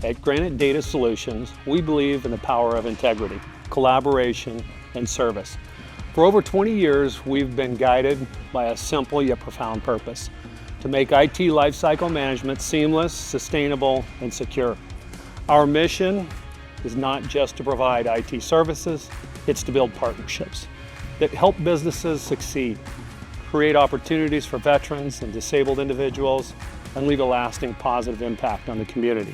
At Granite Data Solutions, we believe in the power of integrity, collaboration, and service. For over 20 years, we've been guided by a simple yet profound purpose: to make IT lifecycle management seamless, sustainable, and secure. Our mission is not just to provide IT services, it's to build partnerships that help businesses succeed, create opportunities for veterans and disabled individuals, and leave a lasting positive impact on the community.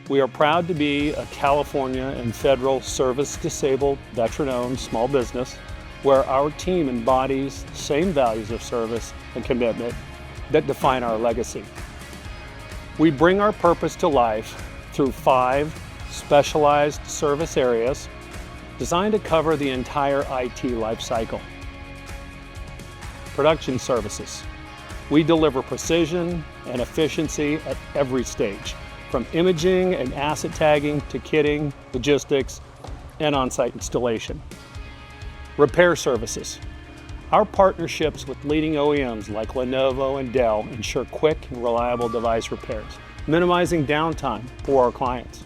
We are proud to be a California and federal service-disabled, veteran-owned small business where our team embodies the same values of service and commitment that define our legacy. We bring our purpose to life through 5 specialized service areas designed to cover the entire IT lifecycle. Production services. We deliver precision and efficiency at every stage, from imaging and asset tagging to kitting, logistics, and on-site installation. Repair services. Our partnerships with leading OEMs like Lenovo and Dell ensure quick and reliable device repairs, minimizing downtime for our clients.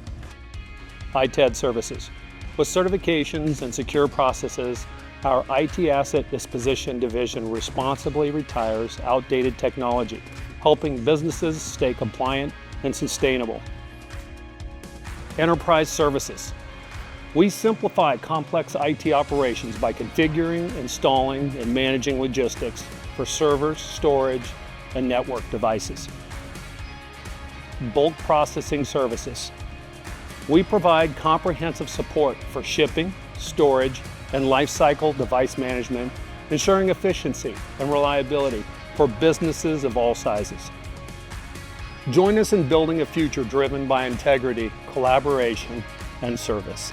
ITAD services. With certifications and secure processes, our IT Asset Disposition division responsibly retires outdated technology, helping businesses stay compliant and sustainable. Enterprise services. We simplify complex IT operations by configuring, installing, and managing logistics for servers, storage, and network devices. Bulk processing services. We provide comprehensive support for shipping, storage, and lifecycle device management, ensuring efficiency and reliability for businesses of all sizes. Join us in building a future driven by integrity, collaboration, and service.